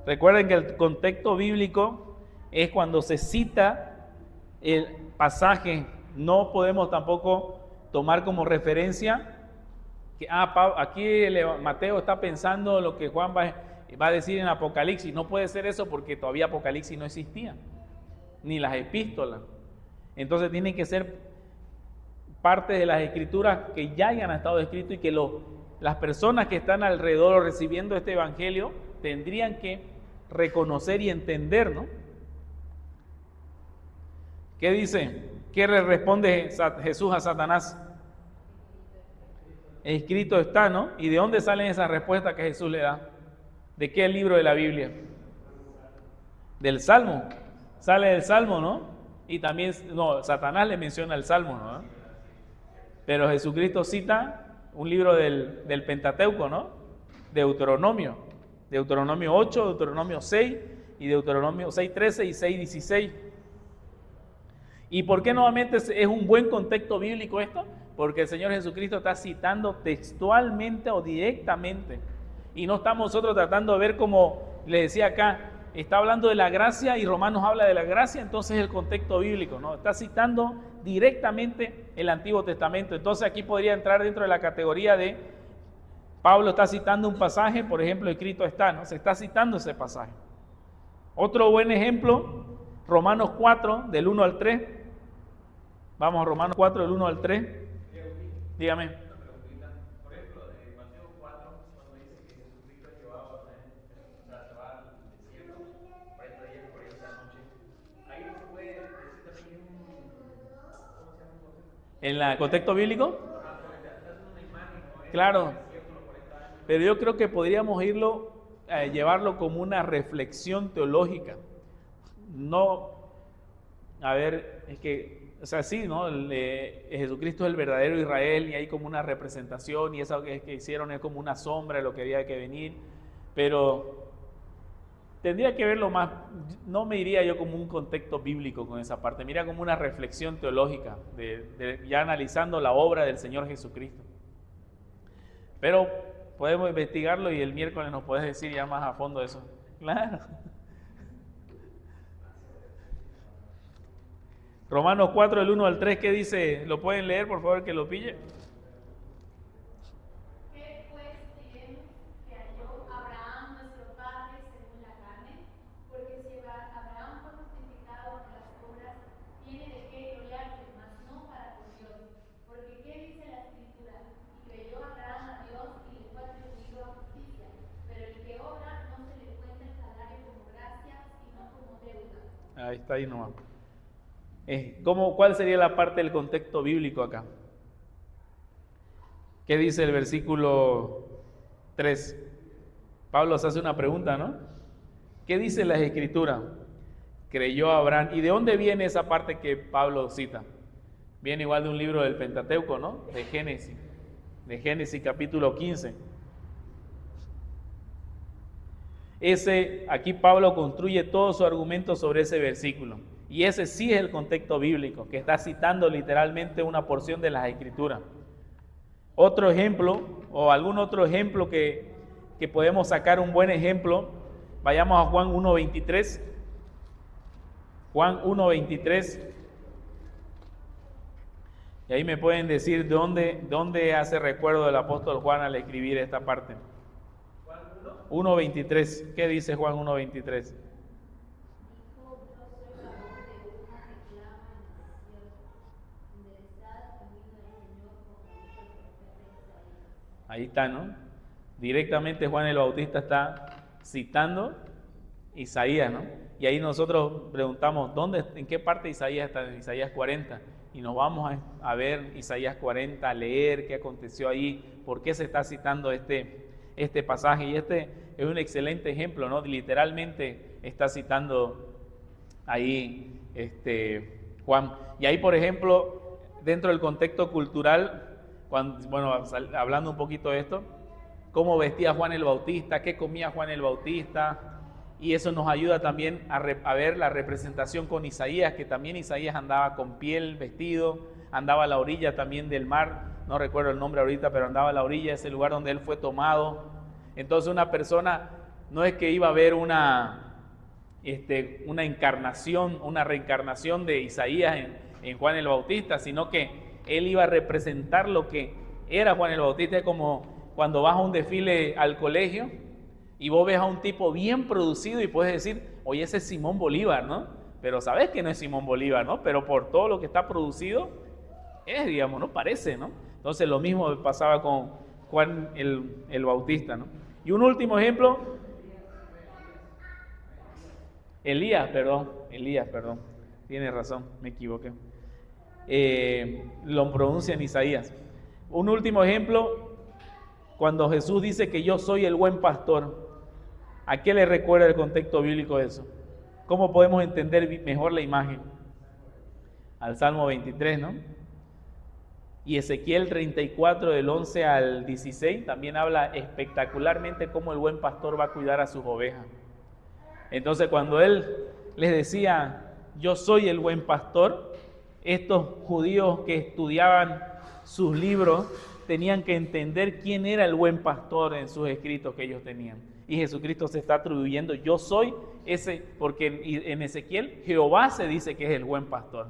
Speaker 1: Recuerden que el contexto bíblico es cuando se cita el pasaje. No podemos tampoco tomar como referencia que aquí Mateo está pensando lo que Juan va a decir en Apocalipsis. No puede ser eso porque todavía Apocalipsis no existía, ni las epístolas. Entonces tienen que ser parte de las escrituras que ya hayan estado escritas y que las personas que están alrededor recibiendo este evangelio tendrían que reconocer y entender, ¿no? ¿Qué dice? ¿Qué le responde Jesús a Satanás? Escrito está, ¿no? ¿Y de dónde salen esas respuestas que Jesús le da? ¿De qué libro de la Biblia? Del Salmo. Sale del Salmo, ¿no? Y también, no, Satanás le menciona el Salmo, ¿no? Pero Jesucristo cita un libro del Pentateuco, ¿no? Deuteronomio 8, Deuteronomio 6 y Deuteronomio 6:13 y 6:16. ¿Y por qué nuevamente es un buen contexto bíblico esto? Porque el Señor Jesucristo está citando textualmente o directamente. Y no estamos nosotros tratando de ver como le decía acá, está hablando de la gracia y Romanos habla de la gracia, entonces el contexto bíblico, ¿no? Está citando directamente el Antiguo Testamento. Entonces aquí podría entrar dentro de la categoría de Pablo está citando un pasaje, por ejemplo, escrito está, ¿no? Se está citando ese pasaje. Otro buen ejemplo, Romanos 4, del 1 al 3. Vamos a Romanos 4, del 1 al 3. Dígame.
Speaker 3: Por ejemplo, en Mateo 4, cuando dice que Jesucristo llevaba, se va al desierto, 40 días, 40 noches, ahí no se puede decir también ¿cómo se llama?
Speaker 1: ¿En el contexto bíblico? Claro, pero yo creo que podríamos llevarlo como una reflexión teológica. No, a ver, es que, o sea, sí, ¿no? Jesucristo es el verdadero Israel y hay como una representación y eso que hicieron es como una sombra de lo que había que venir, pero tendría que verlo más, no me iría yo como un contexto bíblico con esa parte, mira como una reflexión teológica, ya analizando la obra del Señor Jesucristo. Pero podemos investigarlo y el miércoles nos puedes decir ya más a fondo eso. Claro. Romanos 4, del 1 al 3, ¿qué dice? ¿Lo pueden leer, por favor, que lo pille?
Speaker 5: ¿Qué pues diremos que halló Abraham nuestro padre según la carne? Porque si Abraham fue justificado por las obras, tiene de qué gloriarse, mas no para con Dios. Porque ¿qué dice la Escritura? Y creyó Abraham a Dios y le fue atribuido a justicia. Pero el que obra no se le cuenta el salario como gracia, sino como deuda.
Speaker 1: Ahí está, ahí nomás. ¿Cuál sería la parte del contexto bíblico acá? ¿Qué dice el versículo 3? Pablo se hace una pregunta, ¿no? ¿Qué dice la Escritura? Creyó Abraham. ¿Y de dónde viene esa parte que Pablo cita? Viene igual de un libro del Pentateuco, ¿no? De Génesis capítulo 15. Aquí Pablo construye todo su argumento sobre ese versículo. Y ese sí es el contexto bíblico, que está citando literalmente una porción de las Escrituras. Otro ejemplo, o algún otro ejemplo que podemos sacar, un buen ejemplo, vayamos a Juan 1:23. Juan 1:23. Y ahí me pueden decir dónde hace recuerdo el apóstol Juan al escribir esta parte.
Speaker 3: Juan 1.
Speaker 1: 1:23. ¿Qué dice Juan 1:23? Ahí está, ¿no? Directamente Juan el Bautista está citando Isaías, ¿no? Y ahí nosotros preguntamos, ¿en qué parte de Isaías está? En Isaías 40. Y nos vamos a ver Isaías 40, a leer qué aconteció ahí, por qué se está citando este pasaje. Y este es un excelente ejemplo, ¿no? Literalmente está citando ahí Juan. Y ahí, por ejemplo, dentro del contexto cultural, hablando un poquito de esto, cómo vestía Juan el Bautista, qué comía Juan el Bautista, y eso nos ayuda también a ver la representación con Isaías, que también Isaías andaba con piel, vestido, andaba a la orilla también del mar, no recuerdo el nombre ahorita, pero andaba a la orilla, ese lugar donde él fue tomado. Entonces una persona no es que iba a haber una encarnación, una reencarnación de Isaías en Juan el Bautista, sino que él iba a representar lo que era Juan el Bautista. Es como cuando vas a un desfile al colegio y vos ves a un tipo bien producido y puedes decir, oye, ese es Simón Bolívar, ¿no? Pero sabes que no es Simón Bolívar, ¿no? Pero por todo lo que está producido, digamos, ¿no? Parece, ¿no? Entonces lo mismo pasaba con Juan el Bautista, ¿no? Y un último ejemplo, Elías, perdón, tienes razón, me equivoqué. Lo pronuncia en Isaías. Un último ejemplo, cuando Jesús dice que yo soy el buen pastor, ¿a qué le recuerda el contexto bíblico de eso? ¿Cómo podemos entender mejor la imagen? Al Salmo 23, ¿no? Y Ezequiel 34 del 11 al 16 también habla espectacularmente cómo el buen pastor va a cuidar a sus ovejas. Entonces cuando él les decía, yo soy el buen pastor, estos judíos que estudiaban sus libros tenían que entender quién era el buen pastor en sus escritos que ellos tenían. Y Jesucristo se está atribuyendo, yo soy ese, porque en Ezequiel Jehová se dice que es el buen pastor.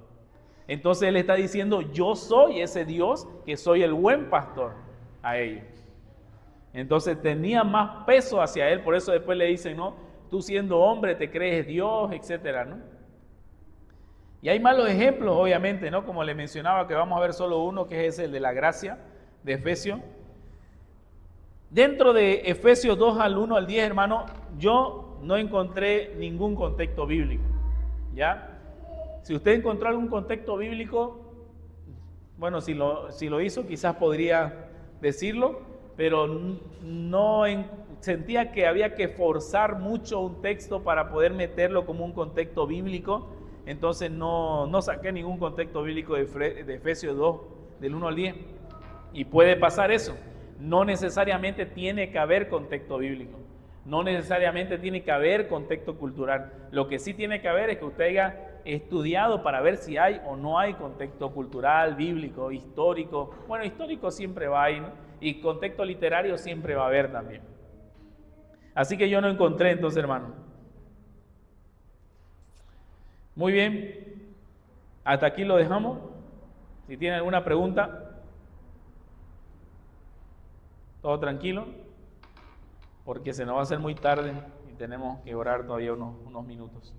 Speaker 1: Entonces él está diciendo, yo soy ese Dios que soy el buen pastor a ellos. Entonces tenía más peso hacia él, por eso después le dicen, no, tú siendo hombre te crees Dios, etcétera, ¿no? Y hay malos ejemplos, obviamente, ¿no? Como le mencionaba, que vamos a ver solo uno, que es el de la gracia de Efesios. Dentro de Efesios 2 al 1 al 10, hermano, yo no encontré ningún contexto bíblico, ¿ya? Si usted encontró algún contexto bíblico, bueno, si lo hizo, quizás podría decirlo, pero no sentía que había que forzar mucho un texto para poder meterlo como un contexto bíblico. Entonces no saqué ningún contexto bíblico de Efesios 2, del 1 al 10. Y puede pasar eso. No necesariamente tiene que haber contexto bíblico. No necesariamente tiene que haber contexto cultural. Lo que sí tiene que haber es que usted haya estudiado para ver si hay o no hay contexto cultural, bíblico, histórico. Bueno, histórico siempre va a haber, ¿no? Y contexto literario siempre va a haber también. Así que yo no encontré entonces, hermano. Muy bien, hasta aquí lo dejamos. Si tienen alguna pregunta, todo tranquilo, porque se nos va a hacer muy tarde y tenemos que orar todavía unos minutos.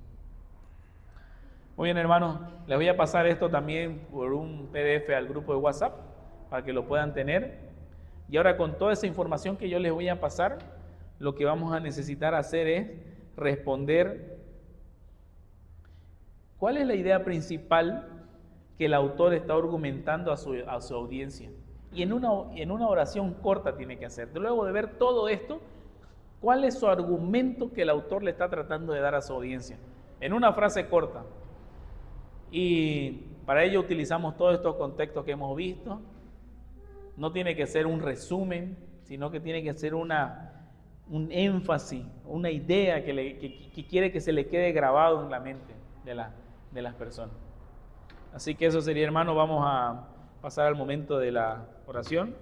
Speaker 1: Muy bien, hermanos, les voy a pasar esto también por un PDF al grupo de WhatsApp para que lo puedan tener. Y ahora con toda esa información que yo les voy a pasar, lo que vamos a necesitar hacer es responder cuál es la idea principal que el autor está argumentando a su audiencia. Y en una oración corta tiene que hacer. Luego de ver todo esto, ¿cuál es su argumento que el autor le está tratando de dar a su audiencia? En una frase corta. Y para ello utilizamos todos estos contextos que hemos visto. No tiene que ser un resumen, sino que tiene que ser un énfasis, una idea que quiere que se le quede grabado en la mente de las personas. Así que eso sería, hermano, vamos a pasar al momento de la oración.